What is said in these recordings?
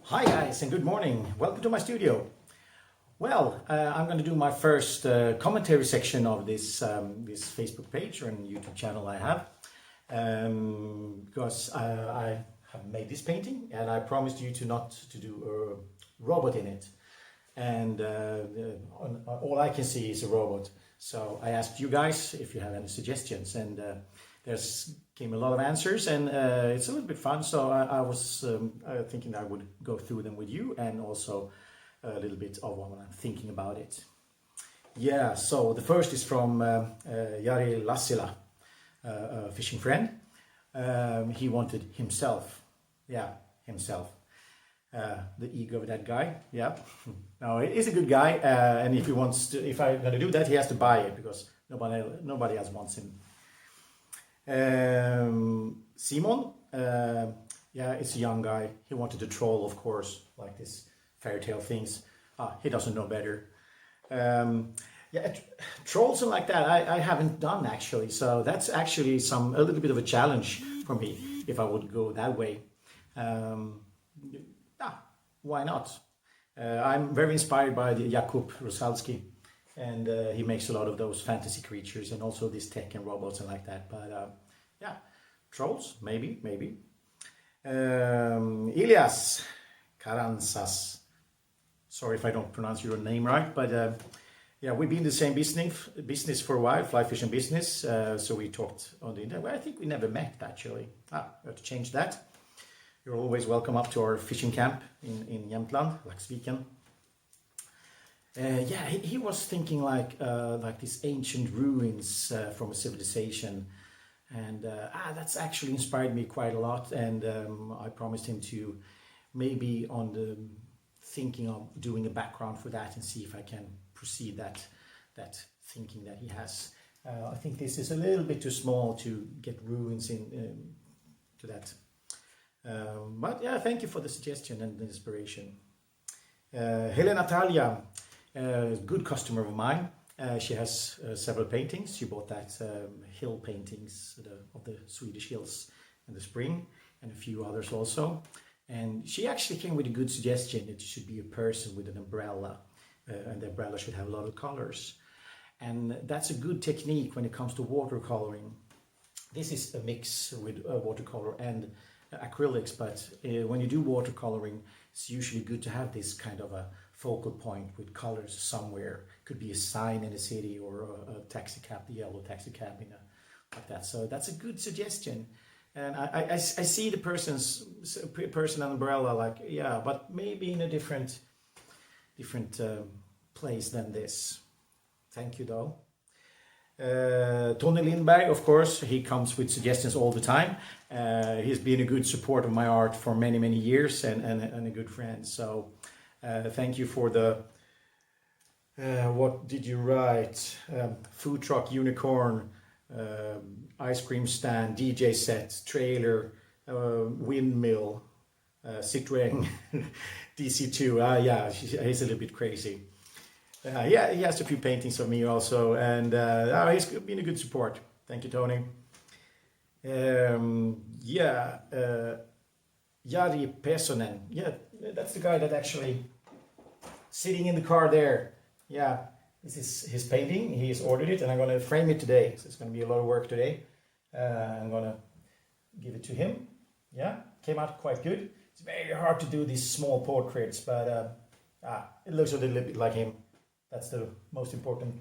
Hi guys and good morning. Welcome to my studio. Well, I'm going to do my first commentary section of this Facebook page or YouTube channel I have because I have made this painting and I promised you to not to do a robot in it, and all I can see is a robot. So I asked you guys if you have any suggestions, and there's came a lot of answers, and it's a little bit fun. So I was thinking I would go through them with you, and also a little bit of what I'm thinking about it. Yeah, so the first is from Jari Lassila, a fishing friend. He wanted himself. Yeah, himself. The ego of that guy. Yeah. No, he's a good guy, and if he wants to, if I'm gonna do that, he has to buy it because nobody else wants him. Simon, yeah, it's a young guy. He wanted to troll, of course, like this fairy tale things. He doesn't know better. Yeah, trolls and like that I haven't done actually, so that's actually a little bit of a challenge for me if I would go that way. Why not? I'm very inspired by the Jakub Rosalski, and he makes a lot of those fantasy creatures and also these tech and robots and like that. But yeah, trolls, maybe. Ilias Karanzas. Sorry if I don't pronounce your name right, but yeah, we've been in the same business for a while, fly fishing business. So we talked on the internet. Well, I think we never met actually. I have to change that. You're always welcome up to our fishing camp in Jämtland, Laxviken. Yeah, he was thinking like these ancient ruins from a civilization, and that's actually inspired me quite a lot. And I promised him to maybe thinking of doing a background for that and see if I can proceed that thinking that he has. I think this is a little bit too small to get ruins to that. But yeah, thank you for the suggestion and the inspiration. Helena Talia, good customer of mine. She has several paintings. She bought that hill paintings of the Swedish hills in the spring, and a few others also. And she actually came with a good suggestion. It should be a person with an umbrella, and the umbrella should have a lot of colors. And that's a good technique when it comes to watercoloring. This is a mix with watercolor and acrylics, but when you do watercoloring, it's usually good to have this kind of a focal point with colors somewhere. Could be a sign in a city or a taxi cab, the yellow taxi cab, like that. So that's a good suggestion. And I see the person umbrella, like, yeah, but maybe in a different place than this. Thank you though. Tony Lindberg, of course, he comes with suggestions all the time. He's been a good support of my art for many years, and a good friend. So thank you for the what did you write? Food truck, unicorn, ice cream stand, DJ set, trailer, windmill, Citroën, DC2. Yeah, he's a little bit crazy. Yeah, he has a few paintings of me also, and he's been a good support. Thank you, Tony. Yeah, Jari Pesonen. Yeah, that's the guy that actually sitting in the car there. Yeah, this is his painting. He's ordered it, and I'm going to frame it today. So it's going to be a lot of work today. I'm going to give it to him. Yeah, came out quite good. It's very hard to do these small portraits, but it looks a little bit like him. That's the most important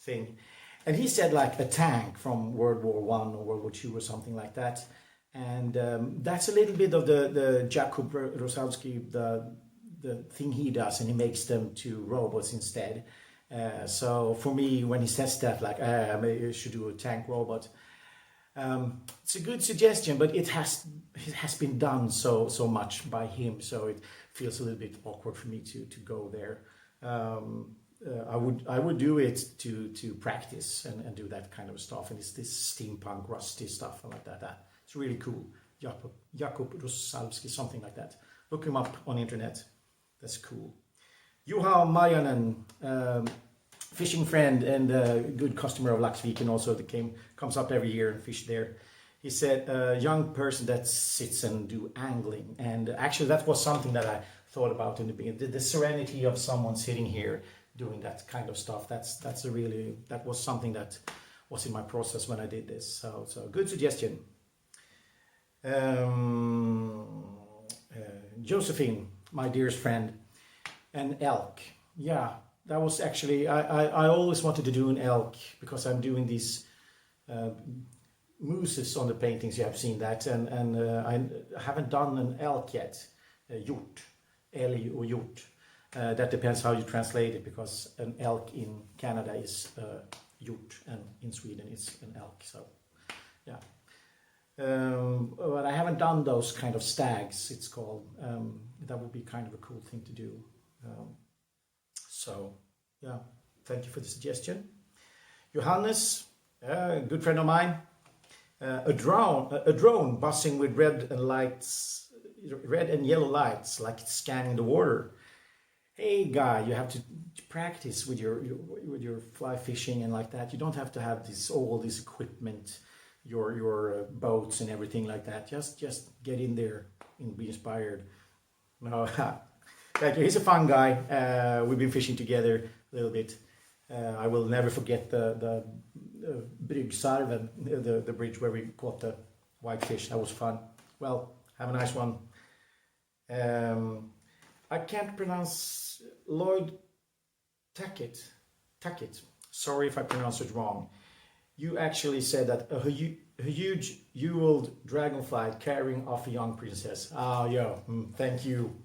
thing. And he said like a tank from World War I or World War II or something like that. And that's a little bit of the Jakub Rosalski, the thing he does, and he makes them to robots instead. So for me, when he says that, like, maybe you should do a tank robot, it's a good suggestion, but it has been done so much by him, so it feels a little bit awkward for me to go there. I would do it to practice and do that kind of stuff, and it's this steampunk rusty stuff and like that. It's really cool. Jakub Rosalski, something like that. Look him up on internet. That's cool. Juha Majanen, fishing friend and a good customer of Laxviken also, that comes up every year and fish there. He said a young person that sits and do angling, and actually that was something that I thought about in the beginning. The serenity of someone sitting here doing that kind of stuff. That was something that was in my process when I did this. So good suggestion. Josephine, my dearest friend, an elk. Yeah, that was actually I always wanted to do an elk because I'm doing these. Mooses on the paintings, you have seen that, and I haven't done an elk yet, hjort, älg or hjort. That depends how you translate it, because an elk in Canada is hjort and in Sweden it's an elk. So yeah, but I haven't done those kind of stags, it's called. That would be kind of a cool thing to do. So yeah, thank you for the suggestion. Johannes, a good friend of mine. A drone buzzing with red and yellow lights, like it's scanning the water. Hey guy, you have to practice with your fly fishing and like that. You don't have to have all this equipment, your boats and everything like that. Just get in there and be inspired. No, thank you. He's a fun guy. We've been fishing together a little bit. I will never forget the Bryggsarven, the bridge where we caught the whitefish. That was fun. Well, have a nice one. I can't pronounce Lloyd Tackett. Sorry if I pronounce it wrong. You actually said that a huge jeweled dragonfly carrying off a young princess. Thank you.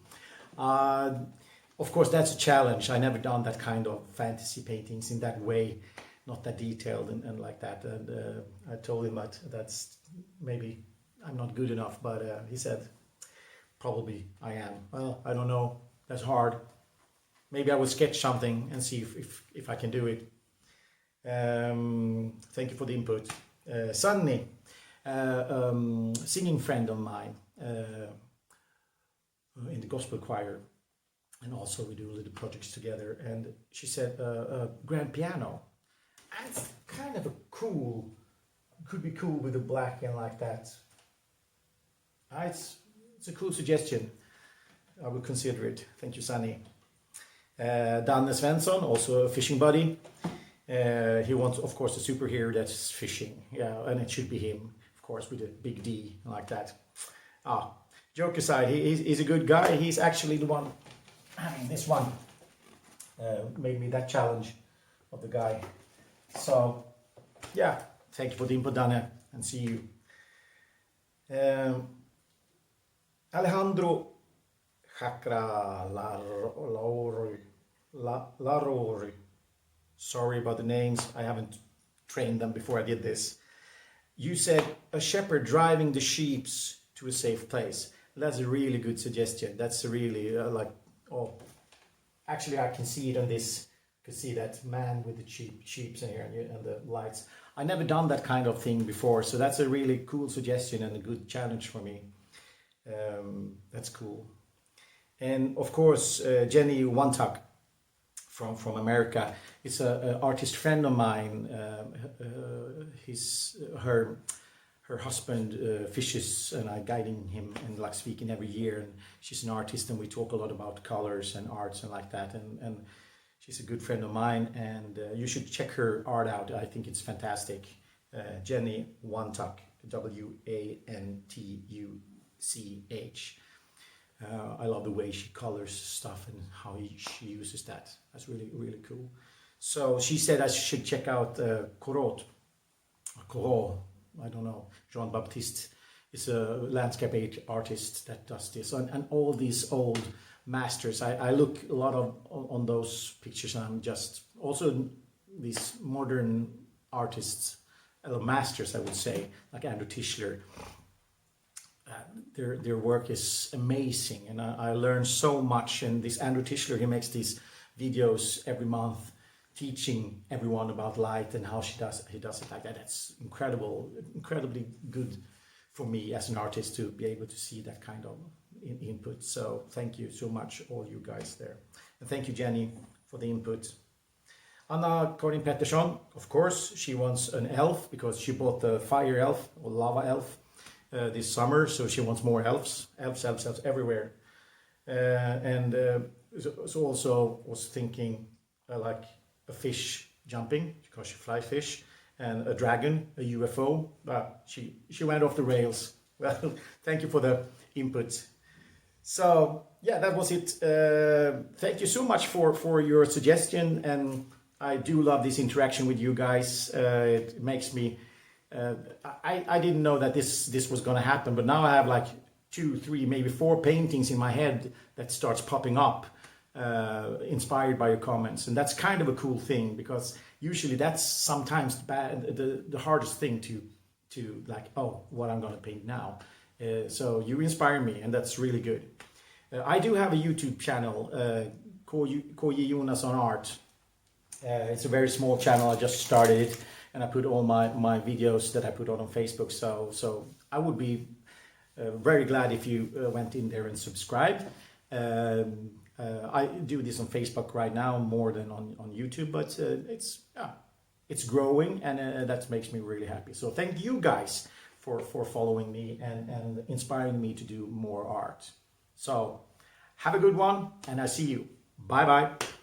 Of course, that's a challenge. I never done that kind of fantasy paintings in that way, not that detailed and like that. And I told him that that's maybe I'm not good enough, but he said probably I am. Well, I don't know. That's hard. Maybe I will sketch something and see if I can do it. Thank you for the input. Sunny, singing friend of mine in the gospel choir. And also we do little projects together. And she said grand piano. And it's kind of could be cool with the black and like that. It's a cool suggestion. I will consider it. Thank you, Sunny. Danne Svensson, also a fishing buddy. He wants, of course, a superhero that's fishing. Yeah, and it should be him, of course, with a big D like that. Joke aside, he's a good guy. He's actually the one. This one made me that challenge of the guy. So, yeah, thank you for the input, Danne, and see you. Alejandro Chakra Larori. Sorry about the names. I haven't trained them before I did this. You said a shepherd driving the sheep to a safe place. That's a really good suggestion. That's a really actually I can see it on this. You can see that man with the sheeps in here and the lights. I never done that kind of thing before, so that's a really cool suggestion and a good challenge for me. That's cool. And of course, Jenny Wantuck from America is an artist friend of mine. Her husband fishes, and I'm guiding him in Laxviken every year. And she's an artist, and we talk a lot about colors and arts and like that. And she's a good friend of mine, and you should check her art out. I think it's fantastic. Jenny Wantuck, Wantuch. I love the way she colors stuff and how she uses that. That's really, really cool. So she said I should check out Corot, I don't know, Jean-Baptiste is a landscape artist that does this. And all these old masters, I look a lot on those pictures, and I'm just, also these modern artists, masters I would say, like Andrew Tischler. Their work is amazing, and I learn so much. And this Andrew Tischler, he makes these videos every month teaching everyone about light and how he does it like that. That's incredibly good for me as an artist to be able to see that kind of input. So thank you so much, all you guys there. And thank you, Jenny, for the input. Anna-Karin Pettersson, of course, she wants an elf because she bought the fire elf or lava elf this summer, so she wants more elves, elves everywhere. And so also was thinking like a fish jumping because she fly fish, and a dragon, a UFO. She went off the rails. Well, thank you for the input. So yeah, that was it. Thank you so much for your suggestion, and I do love this interaction with you guys. It makes me. I didn't know that this was gonna happen, but now I have like 2, 3, maybe 4 paintings in my head that starts popping up, inspired by your comments, and that's kind of a cool thing because usually that's sometimes the hardest thing to like, oh, what I'm gonna paint now. So you inspire me, and that's really good. I do have a YouTube channel, KJ-Jonasson Art. It's a very small channel. I just started it, and I put all my videos that I put on Facebook. So I would be very glad if you went in there and subscribed. I do this on Facebook right now more than on YouTube, but it's growing, and that makes me really happy. So thank you guys for following me and inspiring me to do more art. So have a good one, and I see you. Bye bye.